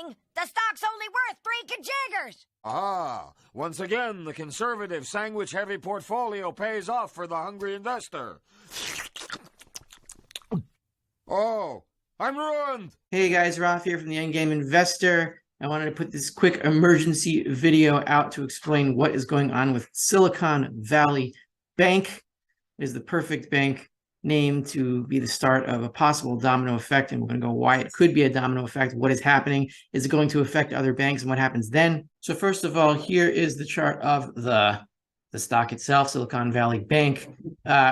saying the stock's only worth 3 kajiggers. Ah, once again, the conservative sandwich-heavy portfolio pays off for the hungry investor. Oh, I'm ruined! Hey guys, Ralph here from the Endgame Investor. I wanted to put this quick emergency video out to explain what is going on with Silicon Valley Bank. It is the perfect bank name to be the start of a possible domino effect, and we're going to go why it could be a domino effect, what is happening, is it going to affect other banks, and what happens then. So first of all, here is the chart of the stock itself, Silicon Valley Bank.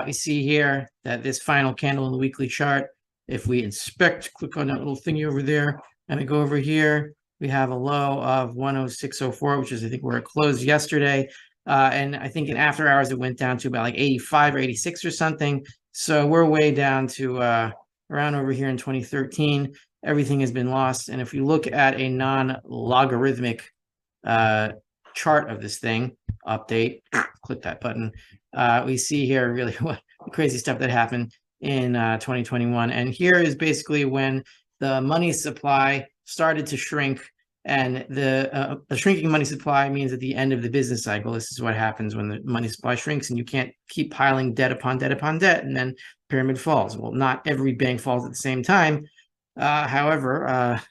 We see here that this final candle in the weekly chart, if we inspect, click on that little thingy over there, and we go over here, we have a low of 106.04, which is, I think, where it closed yesterday. And I think in after hours, it went down to about like 85 or 86 or something. So we're way down to around over here in 2013. Everything has been lost. And if we look at a non-logarithmic chart of this thing, update, click that button, we see here really what crazy stuff that happened in 2021. And here is basically when the money supply started to shrink. And the shrinking money supply means at the end of the business cycle, this is what happens when the money supply shrinks and you can't keep piling debt upon debt upon debt, and then the pyramid falls. Well, not every bank falls at the same time. However,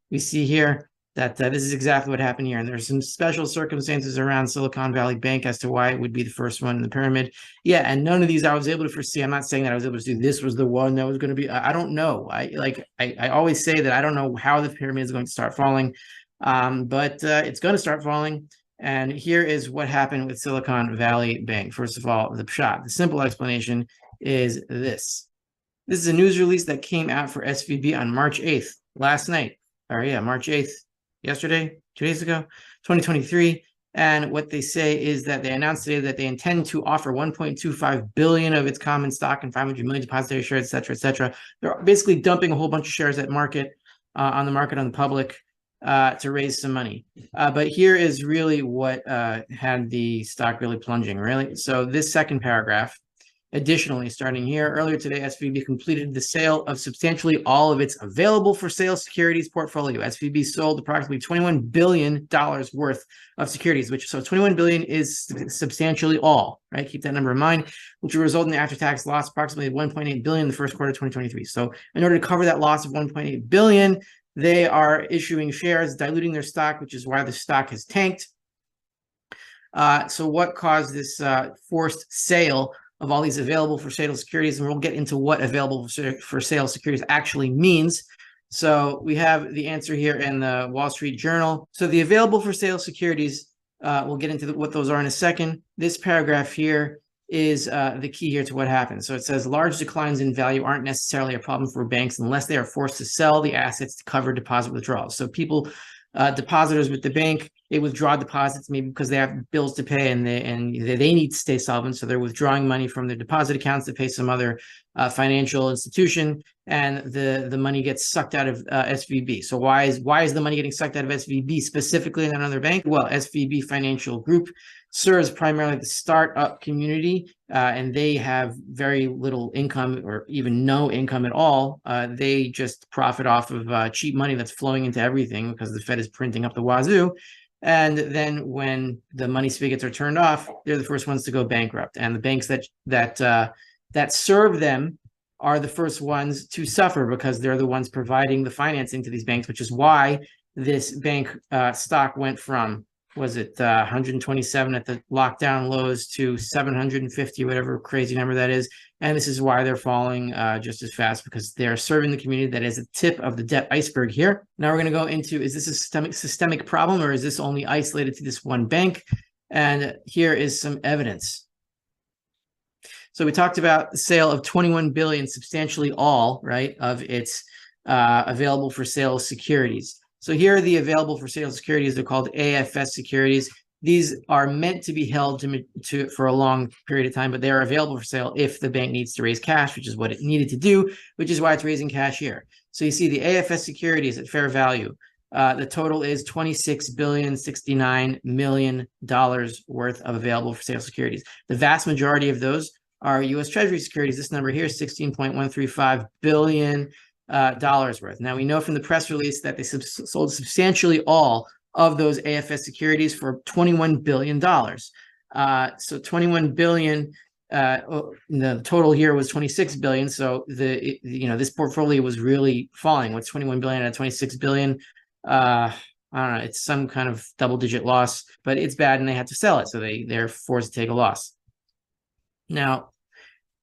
we see here that this is exactly what happened here. And there's some special circumstances around Silicon Valley Bank as to why it would be the first one in the pyramid. Yeah, and none of these I was able to foresee. I'm not saying that I was able to do this was the one that was going to be. I don't know. I always say that I don't know how the pyramid is going to start falling, but it's going to start falling. And here is what happened with Silicon Valley Bank. First of all, the simple explanation is this. This is a news release that came out for SVB on March 8th, last night. Or yeah, March 8th. Yesterday, 2 days ago, 2023. And what they say is that they announced today that they intend to offer 1.25 billion of its common stock and 500 million depository shares, et cetera, et cetera. They're basically dumping a whole bunch of shares at market, on the public, to raise some money. But here is really what had the stock really plunging, really. So this second paragraph. Additionally, starting here, earlier today, SVB completed the sale of substantially all of its available for sale securities portfolio. SVB sold approximately $21 billion worth of securities, so 21 billion is substantially all, right? Keep that number in mind, which will result in the after-tax loss approximately 1.8 billion in the first quarter of 2023. So in order to cover that loss of 1.8 billion, they are issuing shares, diluting their stock, which is why the stock has tanked. So what caused this forced sale of all these available for sale securities? And we'll get into what available for sale securities actually means. So we have the answer here in the Wall Street Journal. So the available for sale securities, we'll get into what those are in a second. This paragraph here is the key here to what happens. So it says large declines in value aren't necessarily a problem for banks unless they are forced to sell the assets to cover deposit withdrawals. So people, depositors with the bank, they withdraw deposits maybe because they have bills to pay and they need to stay solvent, so they're withdrawing money from their deposit accounts to pay some other financial institution, and the money gets sucked out of SVB. So why is the money getting sucked out of SVB specifically and not another bank? Well, SVB Financial Group serves primarily the startup community, and they have very little income or even no income at all. They just profit off of cheap money that's flowing into everything because the Fed is printing up the wazoo. And then when the money spigots are turned off, they're the first ones to go bankrupt. And the banks that serve them are the first ones to suffer because they're the ones providing the financing to these banks, which is why this bank stock went from, was it 127 at the lockdown lows to 750, whatever crazy number that is. And this is why they're falling just as fast, because they're serving the community that is the tip of the debt iceberg here. Now we're going to go into, is this a systemic problem, or is this only isolated to this one bank? And here is some evidence. So we talked about the sale of 21 billion, substantially all, right, of its available for sale securities. So here are the available for sale securities. They're called AFS securities. These are meant to be held for a long period of time, but they are available for sale if the bank needs to raise cash, which is what it needed to do, which is why it's raising cash here. So you see the AFS securities at fair value. The total is $26.069 billion worth of available for sale securities. The vast majority of those are U.S. Treasury securities. This number here is $16.135 billion. dollars worth. Now, we know from the press release that they sold substantially all of those AFS securities for $21 billion. So 21 billion, the total here was 26 billion. So this portfolio was really falling. What's 21 billion out of 26 billion? I don't know. It's some kind of double-digit loss, but it's bad, and they had to sell it, so they're forced to take a loss. Now,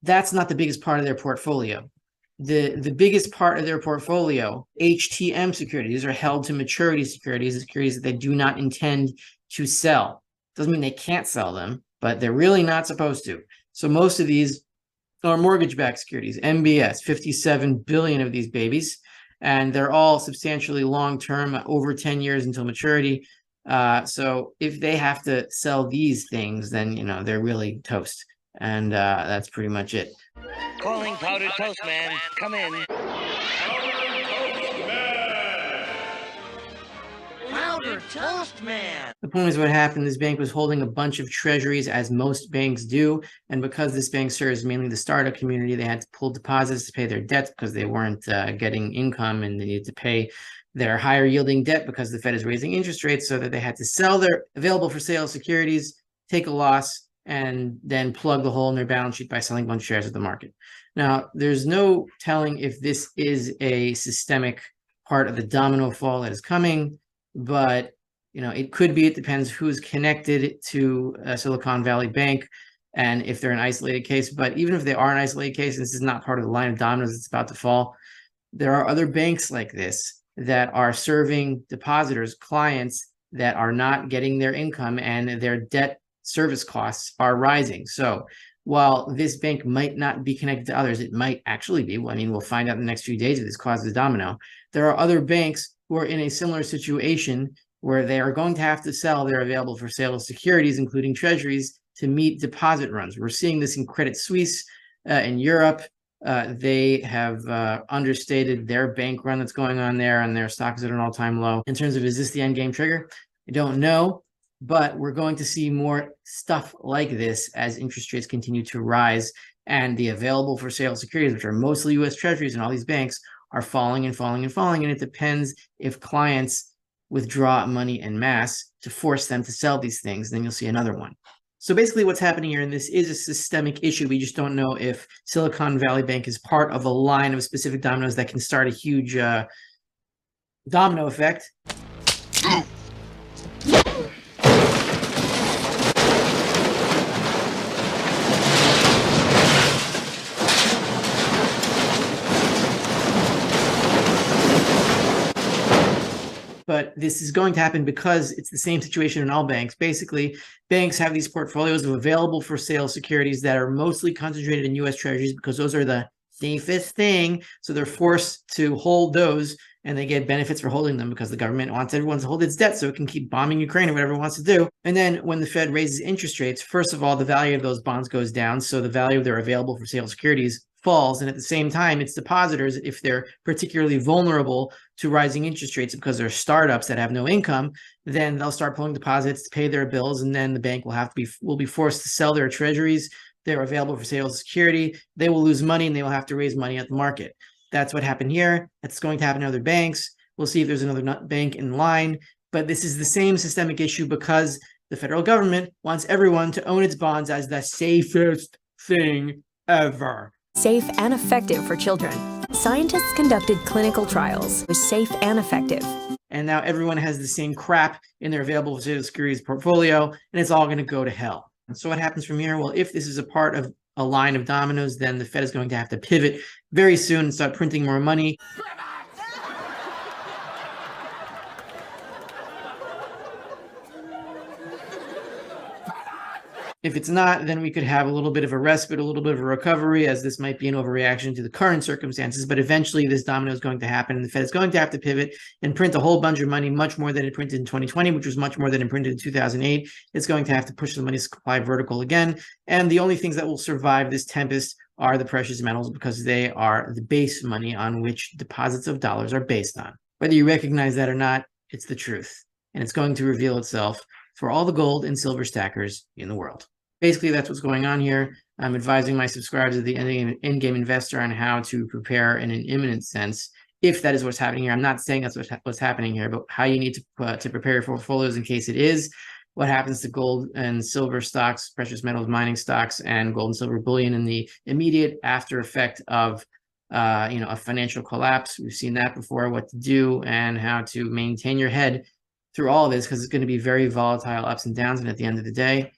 that's not the biggest part of their portfolio. The biggest part of their portfolio, HTM securities, these are held to maturity securities that they do not intend to sell. Doesn't mean they can't sell them, but they're really not supposed to. So most of these are mortgage-backed securities, MBS, 57 billion of these babies, and they're all substantially long-term, over 10 years until maturity. So if they have to sell these things, then, they're really toast. And that's pretty much it. Calling Powdered Toast Man. Come in. Powdered Toast Man. The point is, what happened, this bank was holding a bunch of treasuries, as most banks do. And because this bank serves mainly the startup community, they had to pull deposits to pay their debts because they weren't getting income, and they needed to pay their higher yielding debt because the Fed is raising interest rates, so that they had to sell their available for sale securities, take a loss, and then plug the hole in their balance sheet by selling a bunch of shares at the market. Now, there's no telling if this is a systemic part of the domino fall that is coming, but it could be. It depends who's connected to Silicon Valley Bank and if they're an isolated case. But even if they are an isolated case, this is not part of the line of dominoes that's about to fall. There are other banks like this that are serving depositors, clients that are not getting their income, and their debt service costs are rising. So while this bank might not be connected to others, it might actually be. We'll find out in the next few days if this causes a domino. There are other banks who are in a similar situation where they are going to have to sell their available for sale securities, including treasuries, to meet deposit runs. We're seeing this in Credit Suisse in Europe. They have understated their bank run that's going on there, and their stock is at an all-time low. In terms of, is this the end game trigger? I don't know. But we're going to see more stuff like this as interest rates continue to rise, and the available for sale securities, which are mostly U.S. Treasuries and all these banks, are falling and falling and falling. And it depends if clients withdraw money en masse to force them to sell these things, then you'll see another one. So basically what's happening here, and this is a systemic issue, we just don't know if Silicon Valley Bank is part of a line of specific dominoes that can start a huge domino effect. But this is going to happen because it's the same situation in all banks. Basically, banks have these portfolios of available for sale securities that are mostly concentrated in U.S. Treasuries because those are the safest thing. So they're forced to hold those, and they get benefits for holding them because the government wants everyone to hold its debt so it can keep bombing Ukraine or whatever it wants to do. And then when the Fed raises interest rates, first of all, the value of those bonds goes down. So the value of their available for sale securities falls. And at the same time, it's depositors, if they're particularly vulnerable to rising interest rates because they're startups that have no income, then they'll start pulling deposits to pay their bills. And then the bank will be forced to sell their treasuries. They're available for sale security. They will lose money, and they will have to raise money at the market. That's what happened here. That's going to happen to other banks. We'll see if there's another bank in line. But this is the same systemic issue because the federal government wants everyone to own its bonds as the safest thing ever. Safe and effective for children. Scientists conducted clinical trials was safe and effective. And now everyone has the same crap in their available securities portfolio, and it's all going to go to hell. And so what happens from here? Well, if this is a part of a line of dominoes, then the Fed is going to have to pivot very soon and start printing more money. If it's not, then we could have a little bit of a respite, a little bit of a recovery, as this might be an overreaction to the current circumstances. But eventually this domino is going to happen, and the Fed is going to have to pivot and print a whole bunch of money, much more than it printed in 2020, which was much more than it printed in 2008. It's going to have to push the money supply vertical again. And the only things that will survive this tempest are the precious metals, because they are the base money on which deposits of dollars are based on. Whether you recognize that or not, it's the truth. And it's going to reveal itself for all the gold and silver stackers in the world. Basically, that's what's going on here. I'm advising my subscribers of the Endgame Investor on how to prepare in an imminent sense if that is what's happening here. I'm not saying that's what's happening here, but how you need to prepare your portfolios in case it is. What happens to gold and silver stocks, precious metals mining stocks, and gold and silver bullion in the immediate after effect of a financial collapse. We've seen that before, what to do and how to maintain your head through all of this, because it's going to be very volatile ups and downs. And at the end of the day,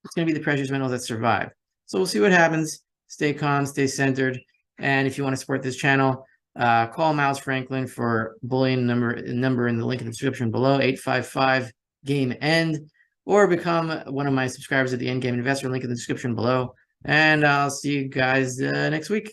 it's going to be the precious metals that survive. So we'll see what happens. Stay calm, stay centered. And if you want to support this channel, call MilesFranklin for bullion number in the link in the description below, 855 game end, or become one of my subscribers at the Endgame Investor, link in the description below. And I'll see you guys next week.